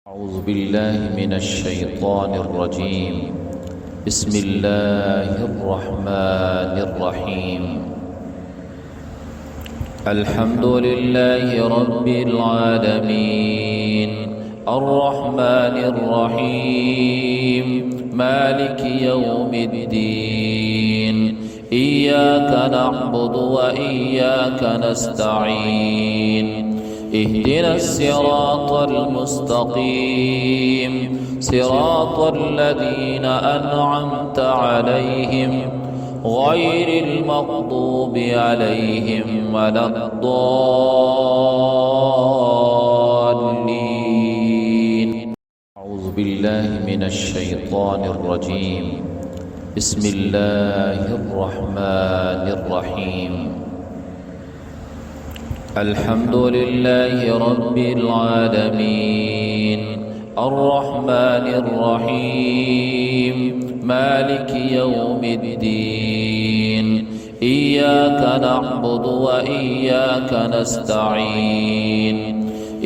أعوذ بالله من الشيطان الرجيم. بسم الله الرحمن الرحيم. الحمد لله رب العالمين الرحمن الرحيم مالك يوم الدين. إياك نعبد وإياك نستعين. اهدنا الصراط المستقيم صراط الذين أنعمت عليهم غير المغضوب عليهم ولا الضالين. أعوذ بالله من الشيطان الرجيم. بسم الله الرحمن الرحيم. الحمد لله رب العالمين الرحمن الرحيم مالك يوم الدين. إياك نعبد وإياك نستعين.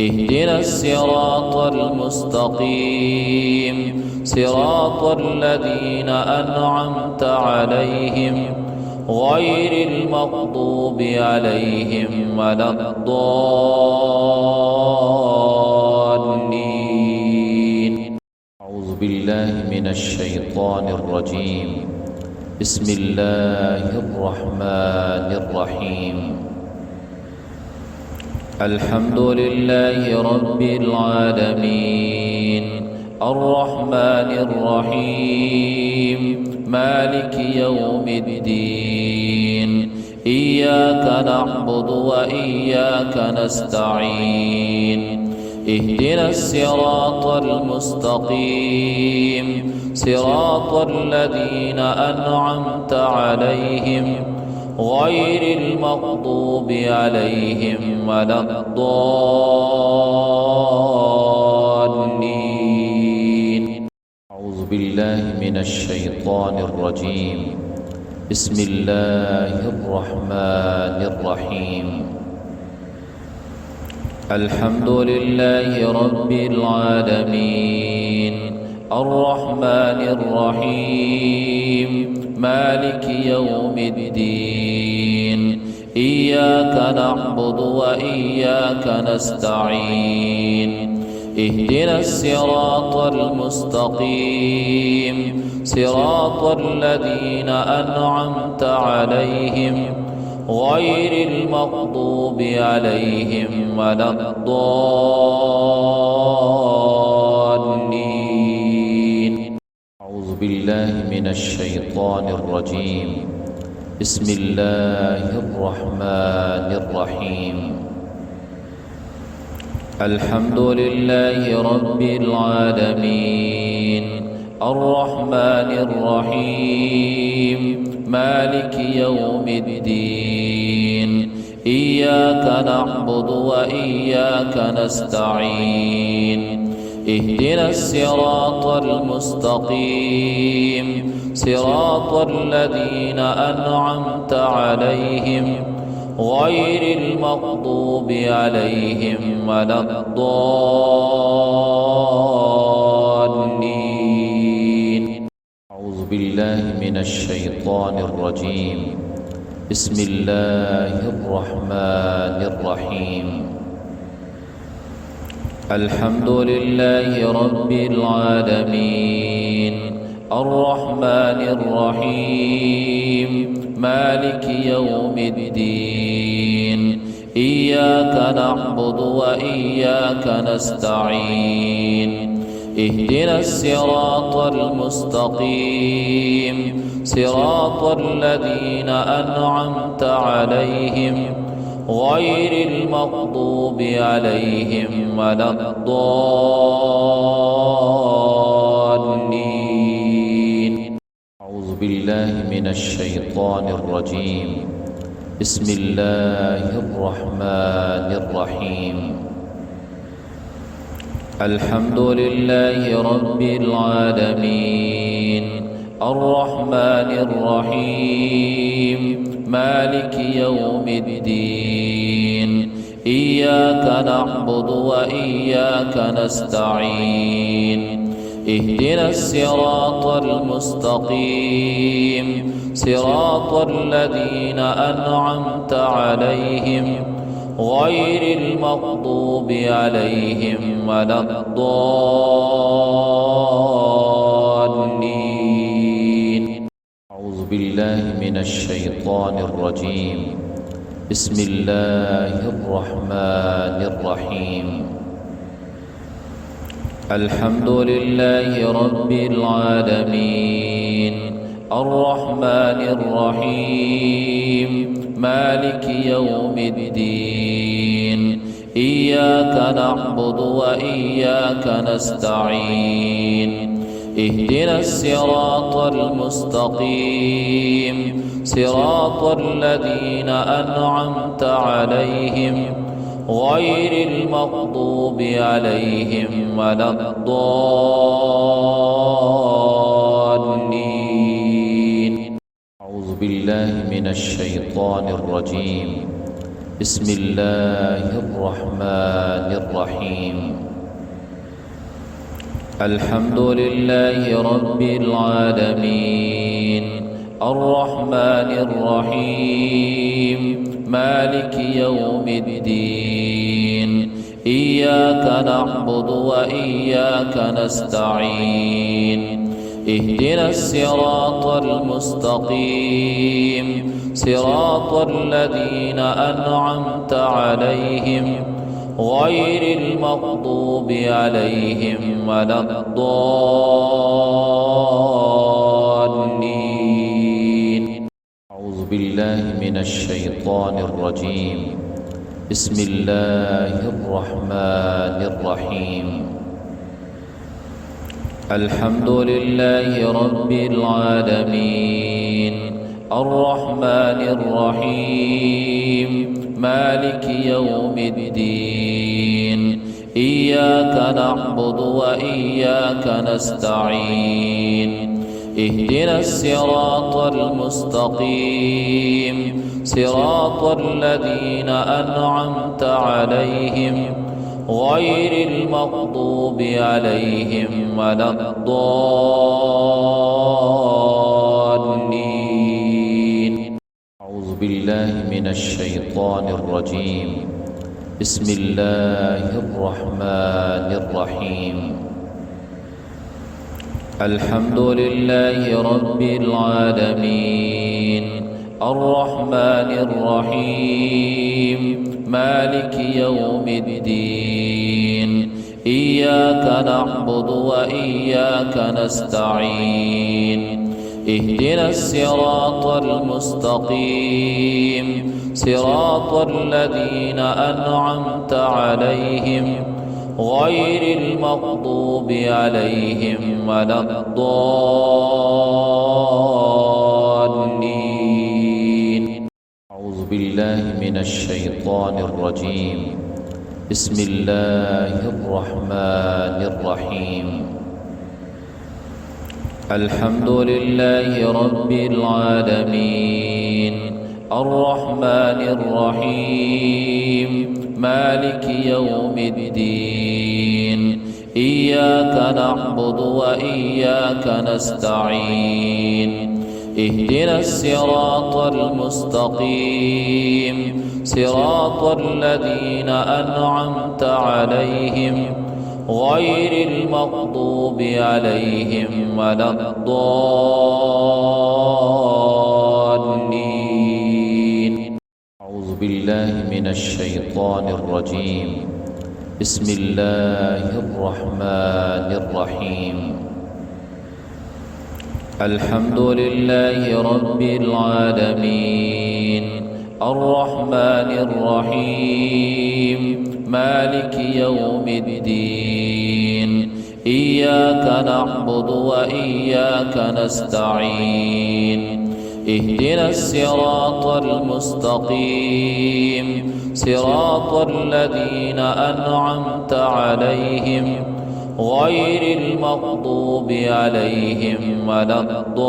اهدنا الصراط المستقيم صراط الذين أنعمت عليهم غير المغضوب عليهم ولا الضالين. أعوذ بالله من الشيطان الرجيم. بسم الله الرحمن الرحيم. الحمد لله رب العالمين الرحمن الرحيم مالك يوم الدين. إياك نعبد وإياك نستعين. اهدنا الصراط المستقيم صراط الذين أنعمت عليهم غير المغضوب عليهم ولا الضالين. أعوذ بالله من الشيطان الرجيم. بسم الله الرحمن الرحيم. الحمد لله رب العالمين الرحمن الرحيم مالك يوم الدين. إياك نعبد وإياك نستعين. اهدنا الصراط المستقيم صراط الذين أنعمت عليهم غير المغضوب عليهم ولا الضالين. أعوذ بالله من الشيطان الرجيم. بسم الله الرحمن الرحيم. الحمد لله رب العالمين الرحمن الرحيم مالك يوم الدين. إياك نعبد وإياك نستعين. اهدنا الصراط المستقيم صراط الذين أنعمت عليهم غير المغضوب عليهم ولا الضالين. أعوذ بالله من الشيطان الرجيم. بسم الله الرحمن الرحيم. الحمد لله رب العالمين الرحمن الرحيم مالك يوم الدين. إياك نعبد وإياك نستعين. اهدنا الصراط المستقيم صراط الذين أنعمت عليهم غير المغضوب عليهم ولا الضالين. أعوذ بالله من الشيطان الرجيم. بسم الله الرحمن الرحيم. الحمد لله رب العالمين الرحمن الرحيم مالك يوم الدين. إياك نعبد وإياك نستعين اهدنا الصراط المستقيم صراط الذين أنعمت عليهم غير المغضوب عليهم ولا الضالين. أعوذ بالله من الشيطان الرجيم. بسم الله الرحمن الرحيم. الحمد لله رب العالمين الرحمن الرحيم مالك يوم الدين إياك نعبد وإياك نستعين اهدنا الصراط المستقيم صراط الذين أنعمت عليهم غير المغضوب عليهم ولا الضالين. أعوذ بالله من الشيطان الرجيم. بسم الله الرحمن الرحيم. الحمد لله رب العالمين الرحمن الرحيم مالك يوم الدين إياك نعبد وإياك نستعين اهدنا الصراط المستقيم صراط الذين أنعمت عليهم غير المغضوب عليهم ولا الضالين. أعوذ بالله من الشيطان الرجيم. بسم الله الرحمن الرحيم. الحمد لله رب العالمين الرحمن الرحيم مالك يوم الدين إياك نعبد وإياك نستعين اهدنا الصراط المستقيم صراط الذين أنعمت عليهم غير المغضوب عليهم ولا الضالين. أعوذ بالله من الشيطان الرجيم. بسم الله الرحمن الرحيم. الحمد لله رب العالمين الرحمن الرحيم مالك يوم الدين إياك نعبد وإياك نستعين اهدنا الصراط المستقيم صراط الذين أنعمت عليهم غير المغضوب عليهم ولا الضالين. أعوذ بالله من الشيطان الرجيم. بسم الله الرحمن الرحيم. الحمد لله رب العالمين الرحمن الرحيم مالك يوم الدين إياك نعبد وإياك نستعين اهدنا الصراط المستقيم صراط الذين أنعمت عليهم غير المغضوب عليهم ولا الضالين. أعوذ بالله من الشيطان الرجيم. بسم الله الرحمن الرحيم. الحمد لله رب العالمين الرحمن الرحيم مالك يوم الدين إياك نعبد وإياك نستعين اهدنا الصراط المستقيم صراط الذين أنعمت عليهم غير المغضوب عليهم ولا الضالين.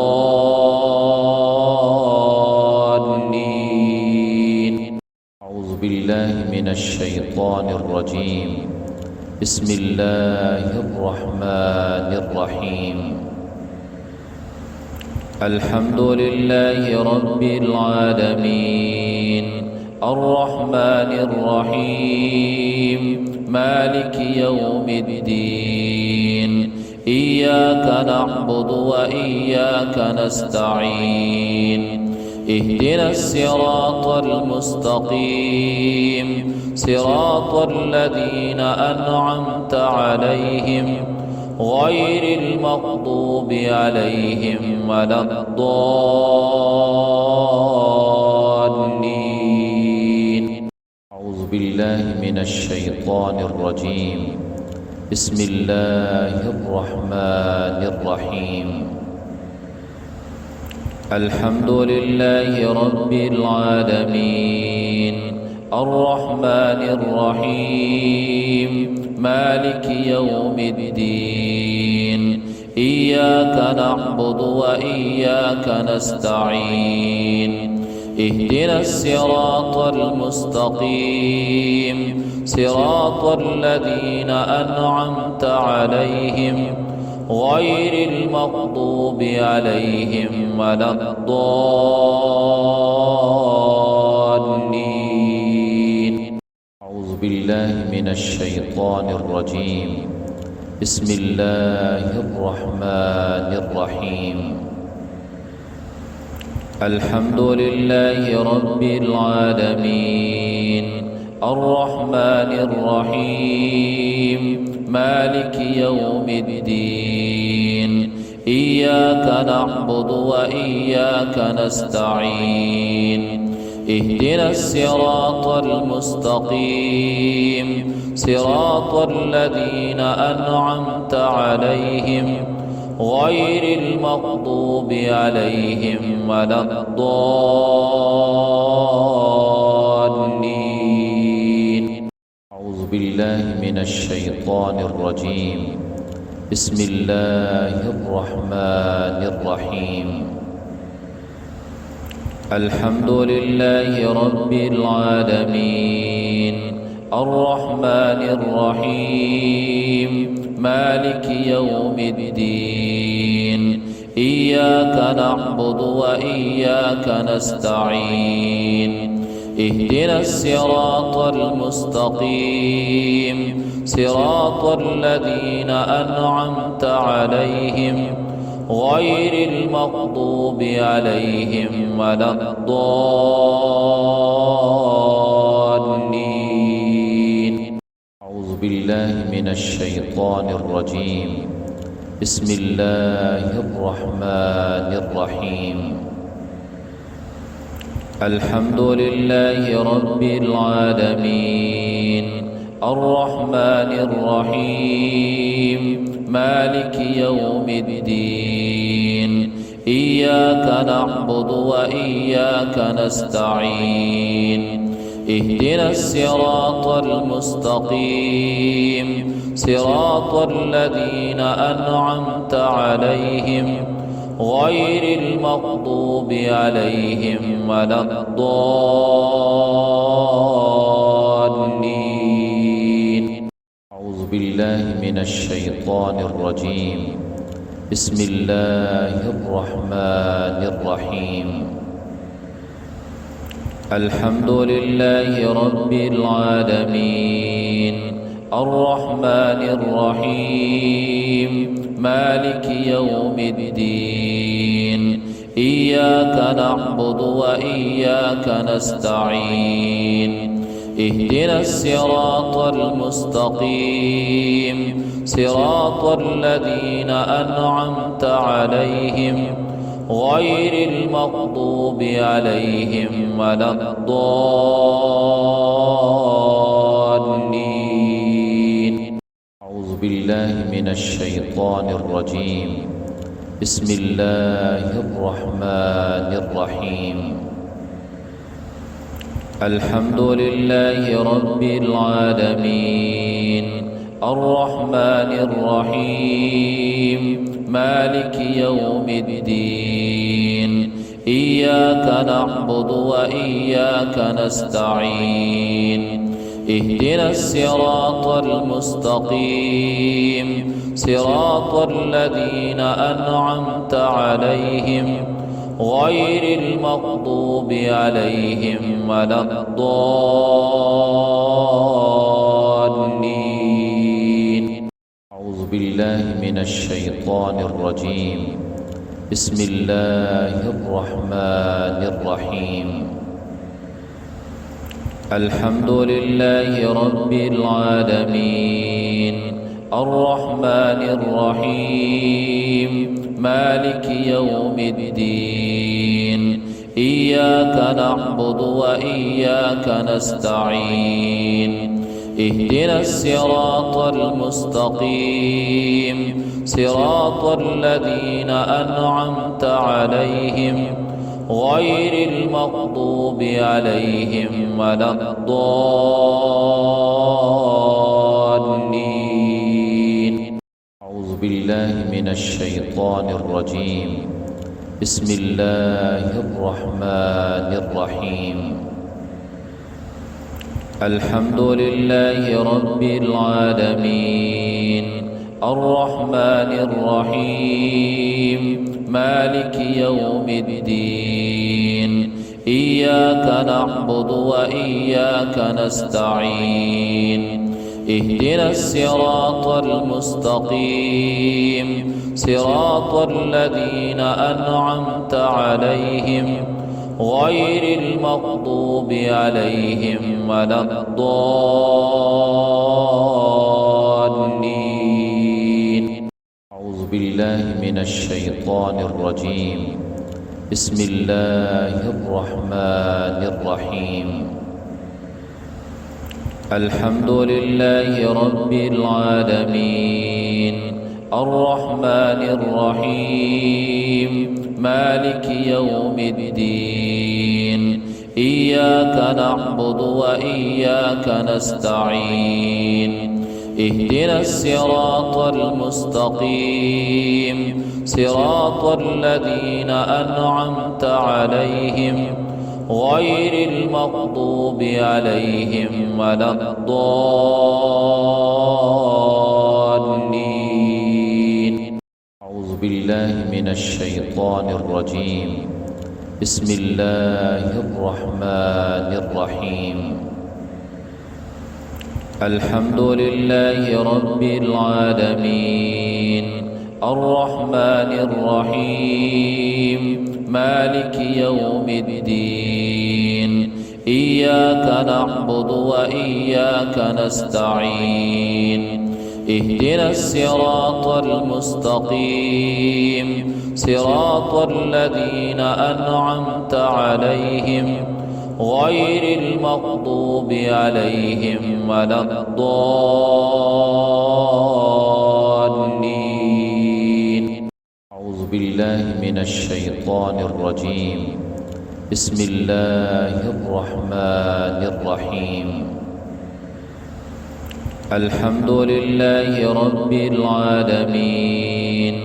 أعوذ بالله من الشيطان الرجيم. بسم الله الرحمن الرحيم. الحمد لله رب العالمين الرحمن الرحيم مالك يوم الدين إياك نعبد وإياك نستعين اهدنا الصراط المستقيم صراط الذين أنعمت عليهم غير المغضوب عليهم ولا الضالين. أعوذ بالله من الشيطان الرجيم. بسم الله الرحمن الرحيم. الحمد لله رب العالمين الرحمن الرحيم مالك يوم الدين إياك نعبد وإياك نستعين اهدنا الصراط المستقيم صراط الذين أنعمت عليهم غير المغضوب عليهم ولا الضالين. أعوذ بالله من الشيطان الرجيم. بسم الله الرحمن الرحيم. الحمد لله رب العالمين الرحمن الرحيم مالك يوم الدين إياك نعبد وإياك نستعين اهدنا الصراط المستقيم صراط الذين أنعمت عليهم غير المغضوب عليهم ولا الضالين. أعوذ بالله من الشيطان الرجيم. بسم الله الرحمن الرحيم. الحمد لله رب العالمين الرحمن الرحيم مالك يوم الدين إياك نعبد وإياك نستعين اهدنا الصراط المستقيم صراط الذين أنعمت عليهم غير المغضوب عليهم ولا الضالين. أعوذ بالله من الشيطان الرجيم. بسم الله الرحمن الرحيم. الحمد لله رب العالمين الرحمن الرحيم مالك يوم الدين إياك نعبد وإياك نستعين اهدنا الصراط المستقيم صراط الذين أنعمت عليهم غير المغضوب عليهم ولا الضالين. أعوذ بالله من الشيطان الرجيم. بسم الله الرحمن الرحيم. الحمد لله رب العالمين الرحمن الرحيم مالك يوم الدين إياك نعبد وإياك نستعين اهدنا الصراط المستقيم صراط الذين أنعمت عليهم غير المغضوب عليهم ولا الضالين. أعوذ بالله من الشيطان الرجيم. بسم الله الرحمن الرحيم. الحمد لله رب العالمين الرحمن الرحيم مالك يوم الدين إياك نعبد وإياك نستعين اهدنا الصراط المستقيم صراط الذين أنعمت عليهم غير المغضوب عليهم ولا الضالين. أعوذ بالله من الشيطان الرجيم. بسم الله الرحمن الرحيم. الحمد لله رب العالمين الرحمن الرحيم مالك يوم الدين إياك نعبد وإياك نستعين اهدنا الصراط المستقيم صراط الذين أنعمت عليهم غير المغضوب عليهم ولا الضالين. أعوذ بالله من الشيطان الرجيم. بسم الله الرحمن الرحيم. الحمد لله رب العالمين الرحمن الرحيم مالك يوم الدين إياك نعبد وإياك نستعين اهدنا الصراط المستقيم صراط الذين أنعمت عليهم غير المغضوب عليهم ولا الضالين. أعوذ بالله من الشيطان الرجيم. بسم الله الرحمن الرحيم. الحمد لله رب العالمين الرحمن الرحيم مالك يوم الدين إياك نعبد وإياك نستعين اهدنا الصراط المستقيم صراط الذين أنعمت عليهم غير المغضوب عليهم ولا الضالين. أعوذ بالله من الشيطان الرجيم. بسم الله الرحمن الرحيم. الحمد لله رب العالمين الرحمن الرحيم مالك يوم الدين إياك نعبد وإياك نستعين اهدنا الصراط المستقيم صراط الذين أنعمت عليهم غير المغضوب عليهم ولا الضالين. أعوذ بالله من الشيطان الرجيم. بسم الله الرحمن الرحيم. الحمد لله رب العالمين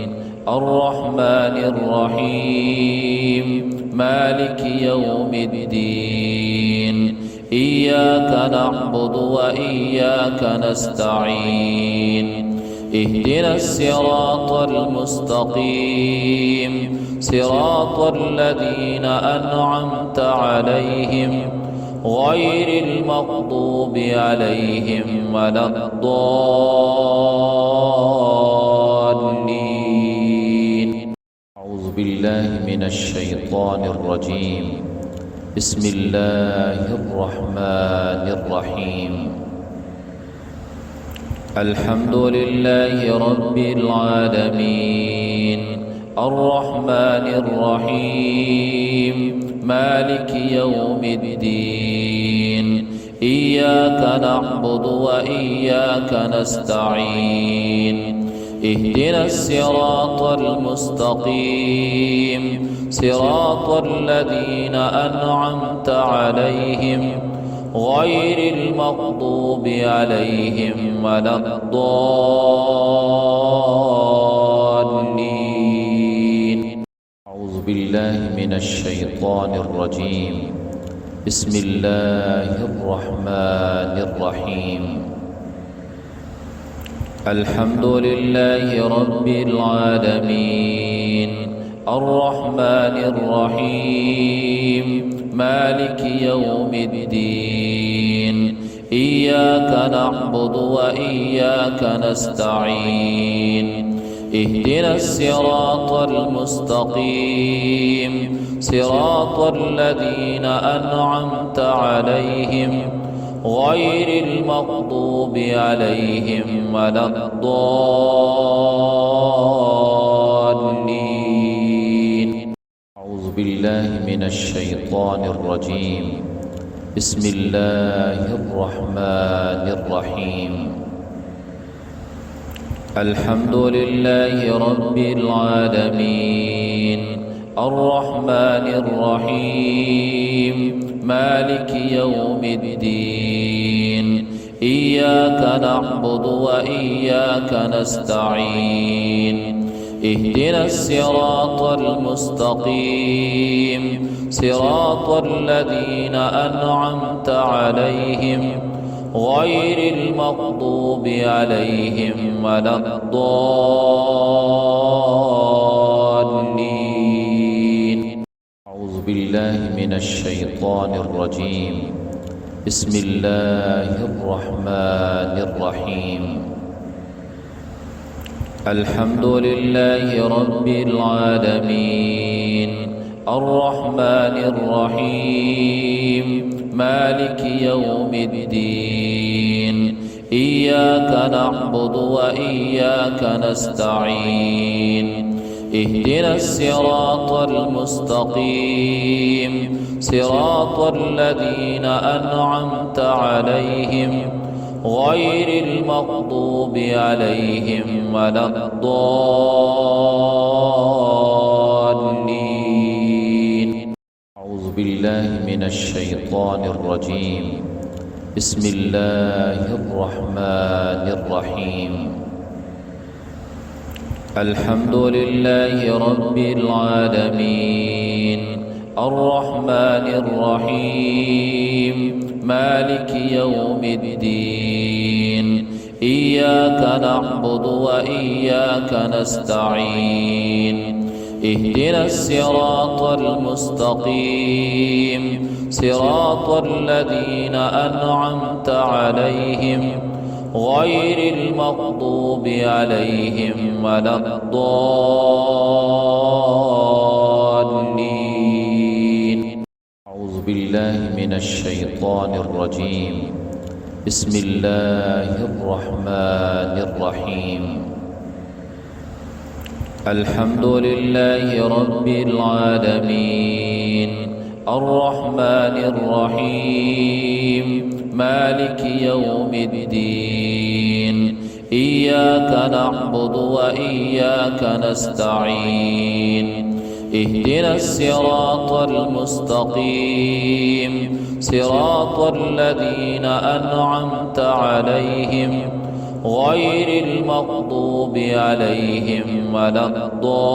الرحمن الرحيم مالك يوم الدين إياك نعبد وإياك نستعين اهدنا الصراط المستقيم صراط الذين أنعمت عليهم غير المغضوب عليهم ولا الضالين. أعوذ بالله من الشيطان الرجيم. بسم الله الرحمن الرحيم. الحمد لله رب العالمين الرحمن الرحيم مالك يوم الدين إياك نعبد وإياك نستعين اهدنا الصراط المستقيم صراط الذين أنعمت عليهم غير المغضوب عليهم ولا الضالين. أعوذ بالله من الشيطان الرجيم. بسم الله الرحمن الرحيم. الحمد لله رب العالمين الرحمن الرحيم مالك يوم الدين إياك نعبد وإياك نستعين اهدنا الصراط المستقيم صراط الذين أنعمت عليهم غير المغضوب عليهم ولا الضالين. أعوذ بالله من الشيطان الرجيم. بسم الله الرحمن الرحيم. الحمد لله رب العالمين الرحمن الرحيم مالك يوم الدين إياك نعبد وإياك نستعين اهدنا الصراط المستقيم صراط الذين أنعمت عليهم غير المغضوب عليهم ولا الضالين. أعوذ بالله من الشيطان الرجيم. بسم الله الرحمن الرحيم. الحمد لله رب العالمين الرحمن الرحيم مالك يوم الدين إياك نعبد وإياك نستعين اهدنا الصراط المستقيم صراط الذين أنعمت عليهم غير المغضوب عليهم ولا الضالين. أعوذ بالله من الشيطان الرجيم. بسم الله الرحمن الرحيم. الحمد لله رب العالمين الرحمن الرحيم مالك يوم الدين إياك نعبد وإياك نستعين اهدنا الصراط المستقيم صراط الذين أنعمت عليهم غير المغضوب عليهم ولا الضالين. أعوذ بالله من الشيطان الرجيم. بسم الله الرحمن الرحيم. الحمد لله رب العالمين الرحمن الرحيم مالك يوم الدين إياك نعبد وإياك نستعين اهدنا الصراط المستقيم صراط الذين أنعمت عليهم غير المغضوب عليهم ولا الضالين.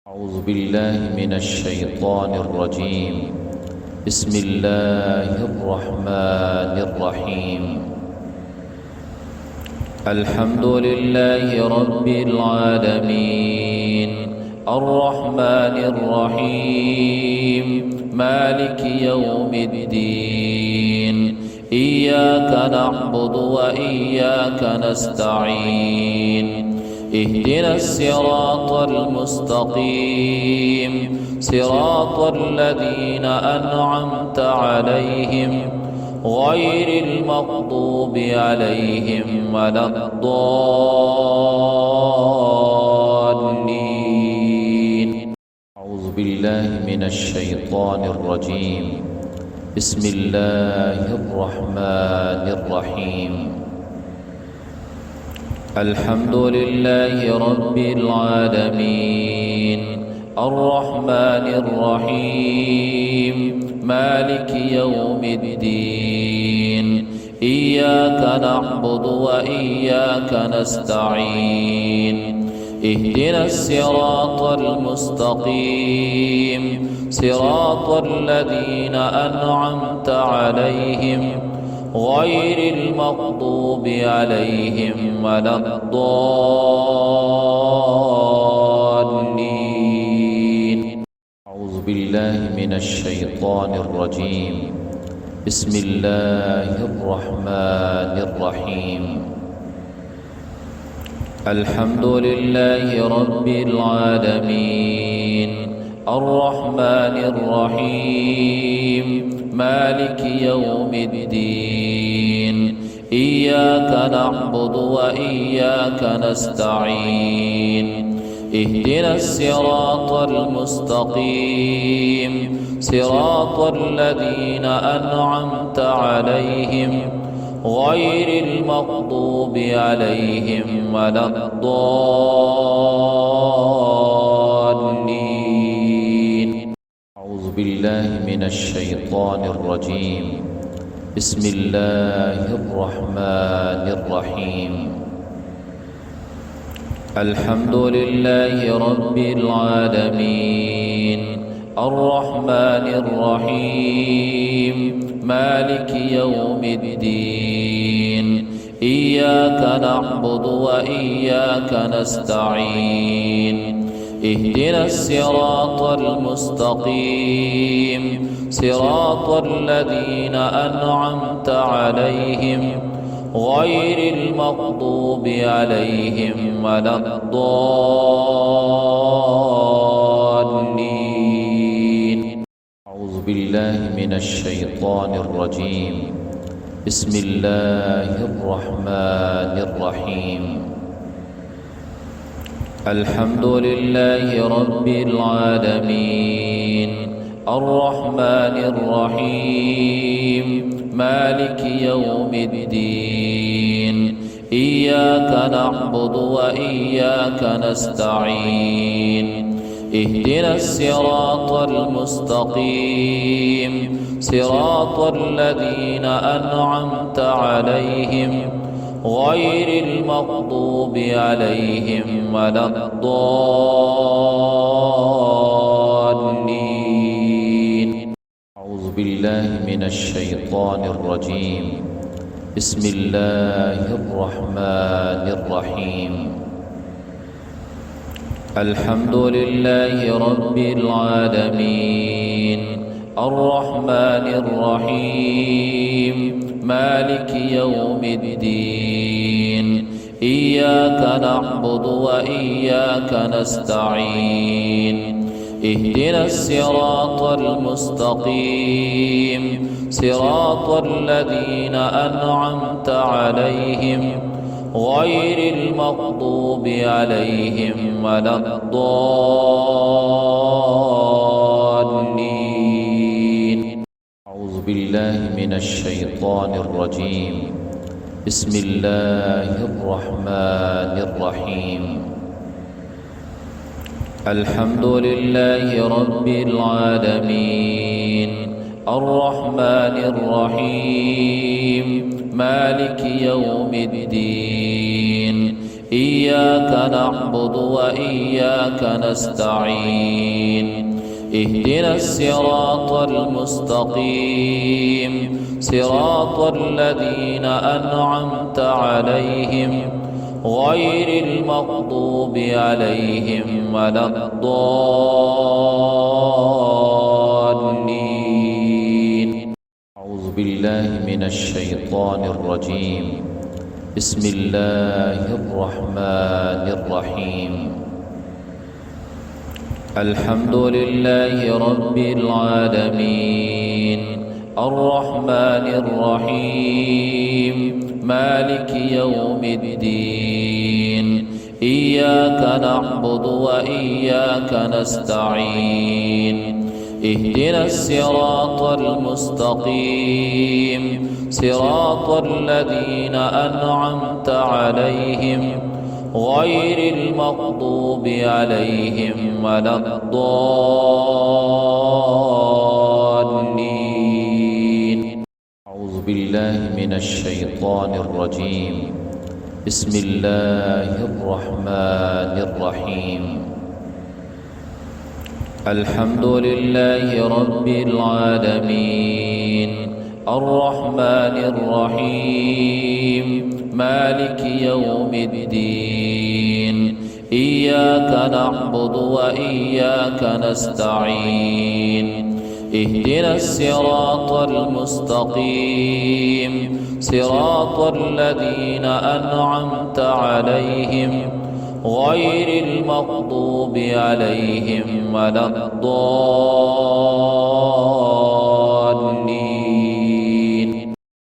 أعوذ بالله من الشيطان الرجيم. بسم الله الرحمن الرحيم. الحمد لله رب العالمين الرحمن الرحيم مالك يوم الدين إياك نعبد وإياك نستعين اهدنا الصراط المستقيم صراط الذين أنعمت عليهم غير المغضوب عليهم ولا الضالين. أعوذ بالله من الشيطان الرجيم. بسم الله الرحمن الرحيم. الحمد لله رب العالمين الرحمن الرحيم مالك يوم الدين إياك نعبد وإياك نستعين اهدنا الصراط المستقيم صراط الذين أنعمت عليهم غير المغضوب عليهم ولا الضالين. أعوذ بالله من الشيطان الرجيم. بسم الله الرحمن الرحيم. الحمد لله رب العالمين الرحمن الرحيم مالك يوم الدين إياك نعبد وإياك نستعين اهدنا الصراط المستقيم صراط الذين أنعمت عليهم غير المغضوب عليهم ولا الضالين. أعوذ بالله من الشيطان الرجيم. بسم الله الرحمن الرحيم. الحمد لله رب العالمين الرحمن الرحيم مالك يوم الدين إياك نعبد وإياك نستعين اهدنا الصراط المستقيم صراط الذين أنعمت عليهم غير المغضوب عليهم ولا الضالين. أعوذ بالله من الشيطان الرجيم. بسم الله الرحمن الرحيم. الحمد لله رب العالمين الرحمن الرحيم مالك يوم الدين إياك نعبد وإياك نستعين اهدنا الصراط المستقيم صراط الذين أنعمت عليهم غير المغضوب عليهم ولا الضالين. أعوذ بالله من الشيطان الرجيم. بسم الله الرحمن الرحيم. الحمد لله رب العالمين الرحمن الرحيم مالك يوم الدين إياك نعبد وإياك نستعين اهدنا الصراط المستقيم صراط الذين أنعمت عليهم غير المغضوب عليهم ولا الضالين. أعوذ بالله من الشيطان الرجيم. بسم الله الرحمن الرحيم. الحمد لله رب العالمين الرحمن الرحيم مالك يوم الدين إياك نعبد وإياك نستعين اهدنا الصراط المستقيم صراط الذين أنعمت عليهم غير المغضوب عليهم ولا الضالين. أعوذ بالله من الشيطان الرجيم. بسم الله الرحمن الرحيم. الحمد لله رب العالمين الرحمن الرحيم مالك يوم الدين إياك نعبد وإياك نستعين اهدنا الصراط المستقيم صراط الذين أنعمت عليهم غير المغضوب عليهم ولا الضالين. أعوذ بالله من الشيطان الرجيم. بسم الله الرحمن الرحيم. الحمد لله رب العالمين الرحمن الرحيم مالك يوم الدين إياك نعبد وإياك نستعين اهدنا الصراط المستقيم صراط الذين أنعمت عليهم غير المغضوب عليهم ولا الضالين.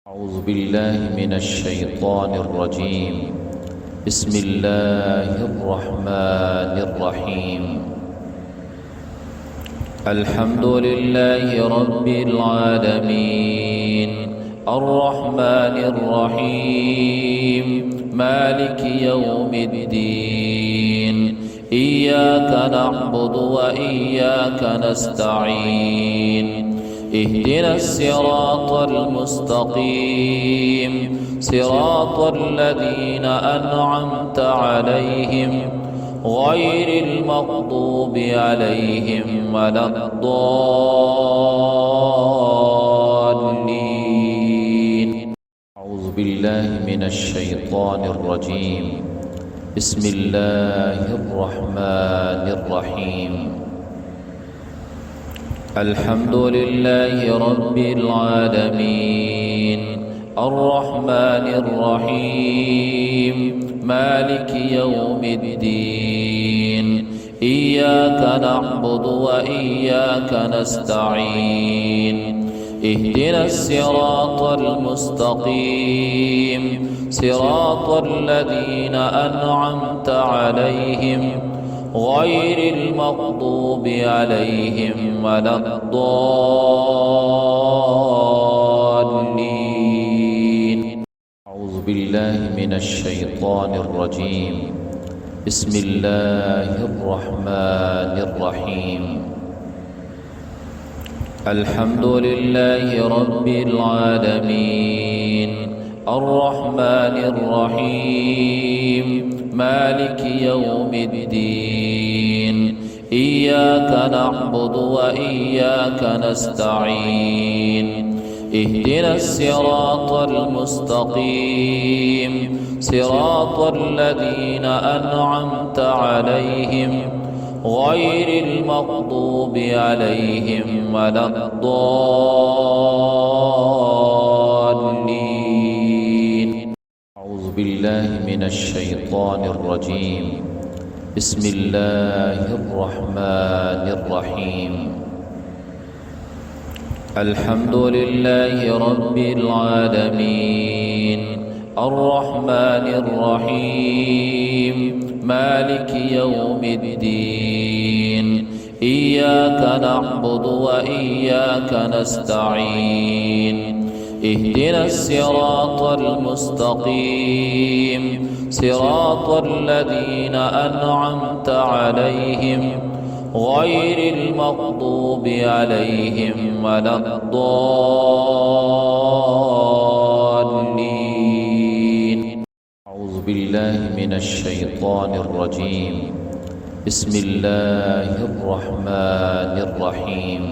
أعوذ بالله من الشيطان الرجيم. بسم الله الرحمن الرحيم. الحمد لله رب العالمين الرحمن الرحيم مالك يوم الدين إياك نعبد وإياك نستعين اهدنا الصراط المستقيم صراط الذين أنعمت عليهم غير المغضوب عليهم ولا الضالين. أعوذ بالله من الشيطان الرجيم. بسم الله الرحمن الرحيم. الحمد لله رب العالمين الرحمن الرحيم مالك يوم الدين إياك نعبد وإياك نستعين اهدنا الصراط المستقيم صراط الذين أنعمت عليهم غير المغضوب عليهم ولا الضالين. أعوذ بالله من الشيطان الرجيم. بسم الله الرحمن الرحيم. الحمد لله رب العالمين الرحمن الرحيم مالك يوم الدين إياك نعبد وإياك نستعين اهدنا الصراط المستقيم صراط الذين أنعمت عليهم غير المغضوب عليهم ولا الضالين. أعوذ بالله من الشيطان الرجيم. بسم الله الرحمن الرحيم. الحمد لله رب العالمين الرحمن الرحيم مالك يوم الدين إياك نعبد وإياك نستعين اهدنا الصراط المستقيم صراط الذين أنعمت عليهم غير المغضوب عليهم ولا الضالين. أعوذ بالله من الشيطان الرجيم. بسم الله الرحمن الرحيم.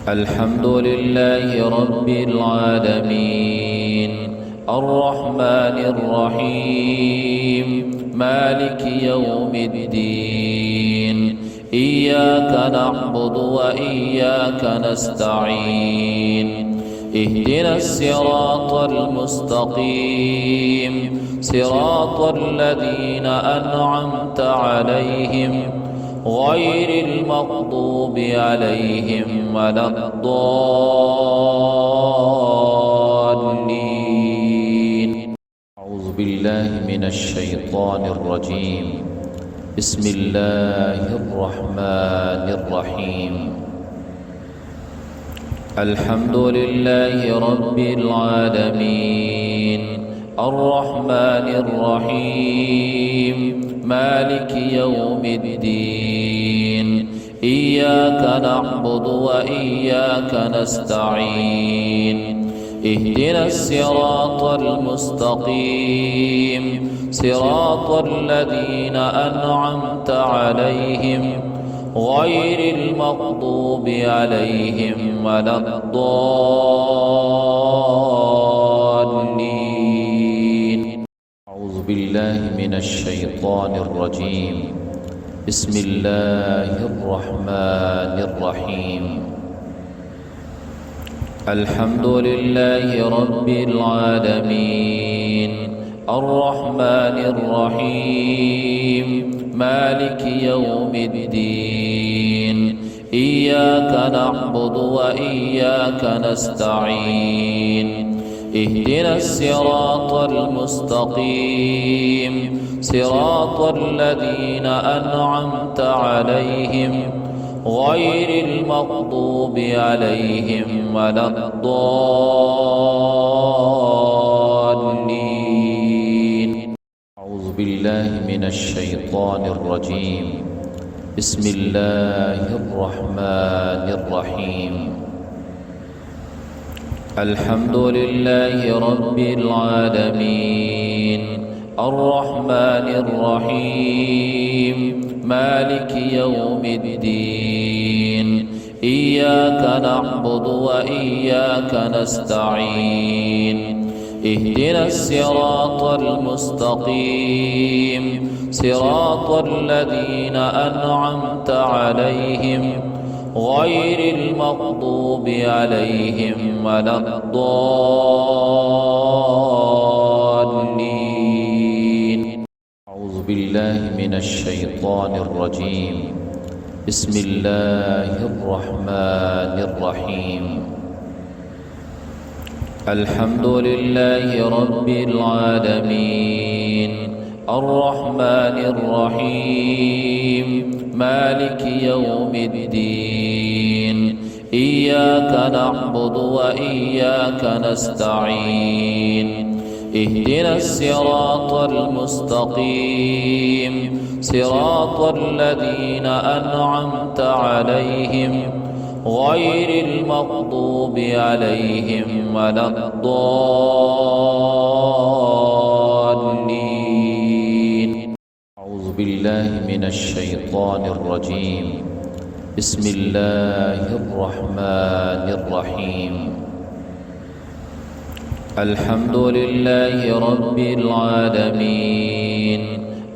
الحمد لله رب العالمين الرحمن الرحيم مالك يوم الدين إياك نعبد وإياك نستعين اهدنا الصراط المستقيم صراط الذين أنعمت عليهم غير المغضوب عليهم ولا الضالين. أعوذ بالله من الشيطان الرجيم. بسم الله الرحمن الرحيم. الحمد لله رب العالمين الرحمن الرحيم مالك يوم الدين إياك نعبد وإياك نستعين اهدنا الصراط المستقيم صراط الذين أنعمت عليهم غير المغضوب عليهم ولا الضالين. أعوذ بالله من الشيطان الرجيم. بسم الله الرحمن الرحيم. الحمد لله رب العالمين الرحمن الرحيم مالك يوم الدين إياك نعبد وإياك نستعين اهدنا الصراط المستقيم صراط الذين أنعمت عليهم غير المغضوب عليهم ولا الضالين. أعوذ بالله من الشيطان الرجيم. بسم الله الرحمن الرحيم. الحمد لله رب العالمين الرحمن الرحيم مالك يوم الدين إياك نعبد وإياك نستعين اهدنا الصراط المستقيم صراط الذين أنعمت عليهم غير المغضوب عليهم ولا الضالين. أعوذ بالله من الشيطان الرجيم. بسم الله الرحمن الرحيم. الحمد لله رب العالمين الرحمن الرحيم مالك يوم الدين إياك نعبد وإياك نستعين اهدنا الصراط المستقيم صراط الذين أنعمت عليهم غير المغضوب عليهم ولا الضالين. أعوذ بالله من الشيطان الرجيم. بسم الله الرحمن الرحيم. الحمد لله رب العالمين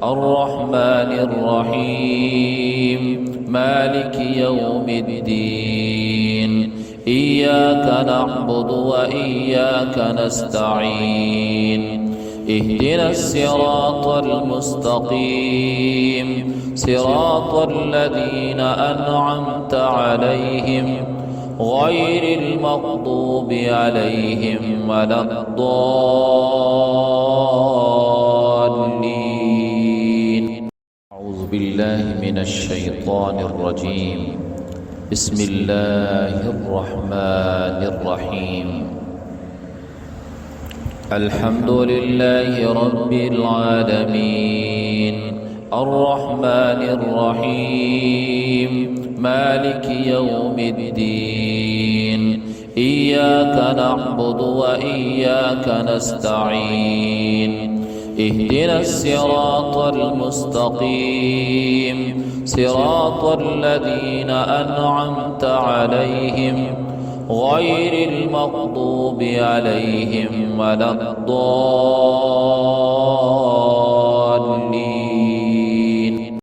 الرحمن الرحيم مالك يوم الدين إياك نعبد وإياك نستعين اهدنا الصراط المستقيم صراط الذين أنعمت عليهم غير المغضوب عليهم ولا الضالين. أعوذ بالله من الشيطان الرجيم. بسم الله الرحمن الرحيم. الحمد لله رب العالمين الرحمن الرحيم مالك يوم الدين إياك نعبد وإياك نستعين اهدنا الصراط المستقيم صراط الذين أنعمت عليهم غير المغضوب عليهم ولا الضالين.